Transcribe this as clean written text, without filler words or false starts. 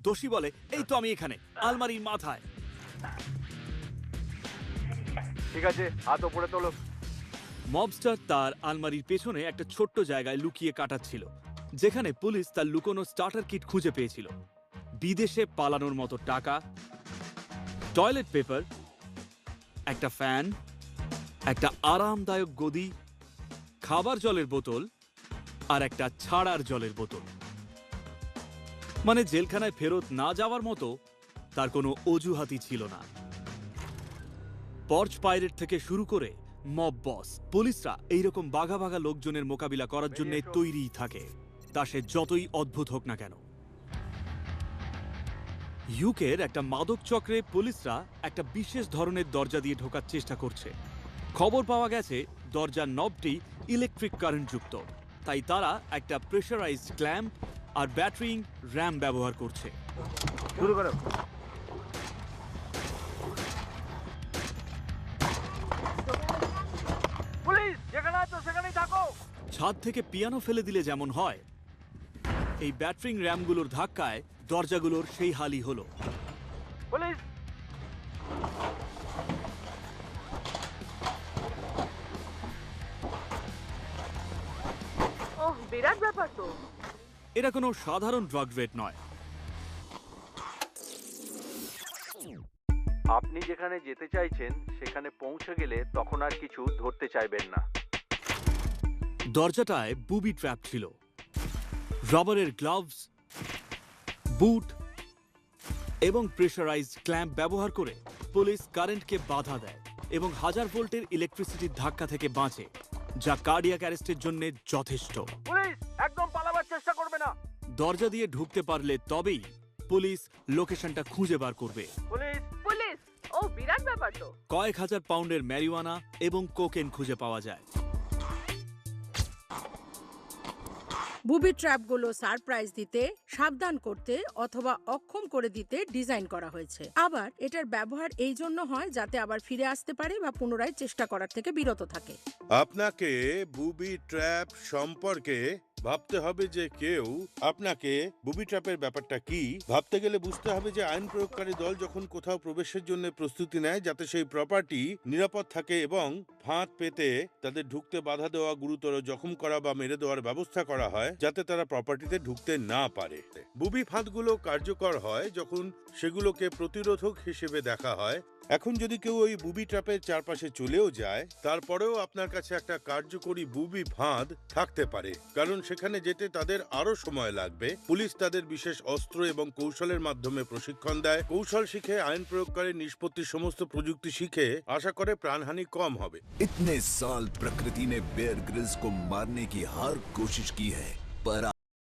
দোষী বলে, এই তো আমি এখানে, আলমারির মাথায়। ঠিক আছে, হাত ওপরে তোলো। মবস্টার তার আলমারির পেছনে একটা ছোট্ট জায়গায় লুকিয়ে কাটাচ্ছিল, যেখানে পুলিশ তার লুকোনো স্টার্টার কিট খুঁজে পেয়েছিল। বিদেশে পালানোর মতো টাকা, টয়লেট পেপার, একটা ফ্যান, একটা আরামদায়ক গদি, খাবার জলের বোতল আর একটা ছাড়ার জলের বোতল। মানে জেলখানায় ফেরত না যাওয়ার মতো তার কোনো অজুহাতই ছিল না। পর্চ পাইরেট থেকে শুরু করে মব বস, পুলিশরা এইরকম বাঘা বাঘা লোকজনের মোকাবিলা করার জন্য তৈরিই থাকে, তা সে যতই অদ্ভুত হোক না কেন। ইউকের একটা মাদক চক্রে পুলিশরা একটা বিশেষ ধরনের দরজা দিয়ে ঢোকার চেষ্টা করছে। খবর পাওয়া গেছে দরজার নবটি ইলেকট্রিক কারেন্ট যুক্ত, তাই তারা একটা প্রেসারাইজড ক্ল্যাম্প আর ব্যাটারিং র্যাম ব্যবহার করছে। শুরু করো। পুলিশ যেখানে আছো সেখানেই থাকো। ছাদ থেকে পিয়ানো ফেলে দিলে যেমন হয়, এই ব্যাটারিং র্যামগুলোর ধাক্কায় দরজাগুলোর সেই হালই হলো। পুলিশ! ওহ, বিরাট ব্যাপার তো। এটা কোনো সাধারণ ড্রাগ রেড নয়। আপনি যেখানে যেতে চাইছেন সেখানে পৌঁছে গেলে তখন আর কিছু ধরতে চাইবেন না। দরজাটায় বুবি ট্র্যাপ ছিল। রাবারের গ্লাভস, বুট এবং প্রেসারাইজড ক্ল্যাম্প ব্যবহার করে পুলিশ কারেন্টকে বাধা দেয় এবং 1000 ভোল্টের ইলেকট্রিসিটির ধাক্কা থেকে বাঁচে, যা কার্ডিয়াক অ্যারেস্টের জন্য যথেষ্ট। পুলিশ একদম পালাবার চেষ্টা করবে না। দরজা দিয়ে ঢুকতে পারলে তবেই পুলিশ লোকেশনটা খুঁজে বার করবে। পুলিশ! পুলিশ! ও, বিরাট ব্যাপার তো। কয়েক হাজার পাউন্ডের ম্যারিওয়ানা এবং কোকেন খুঁজে পাওয়া যায়। বুবি ট্র্যাপগুলো সারপ্রাইজ দিতে, সাবধান করতে অথবা অক্ষম করে দিতে ডিজাইন করা হয়েছে। আবার এটার ব্যবহার এই জন্য হয় যাতে আবার ফিরে আসতে পারে বা পুনরায় চেষ্টা করার থেকে বিরত থাকে। আপনাকে বুবি ট্র্যাপ সম্পর্কে ভাবতে হবে যে কেউ আপনাকে বুবি ট্র্যাপের ব্যাপারটা কি ভাবতে গেলে বুঝতে হবে যে আইন প্রয়োগকারী দল যখন কোথাও প্রবেশের জন্য প্রস্তুতি নেয় যাতে সেই প্রপার্টি নিরাপদ থাকে এবং ফাঁদ পেতে তাদের ঢুকতে বাধা দেওয়া, গুরুতর জখম করা বা মেরে দেওয়ার ব্যবস্থা করা হয় যাতে তারা প্রপার্টিতে ঢুকতে না পারে। বুবি ফাঁদগুলো কার্যকর হয় যখন সেগুলোকে প্রতিরোধক হিসেবে দেখা হয়। এখন যদি কেউ ওই বুবি ট্র্যাপের চারপাশে চলেও যায়, তারপরেও আপনার কাছে একটা কার্যকরী বুবি ফাঁদ থাকতে পারে, কারণ সেখানে যেতে তাদের আরো সময় লাগবে। পুলিশ তাদের বিশেষ অস্ত্র এবং কৌশলের মাধ্যমে প্রশিক্ষণ দেয়। কৌশল শিখে আইন প্রয়োগকারী নিষ্পত্তির সমস্ত প্রযুক্তি শিখে আশা করে প্রাণহানি কম হবে। इतने साल प्रकृति ने बेयर ग्रिल्स को मारने की हर कोशिश की है, पर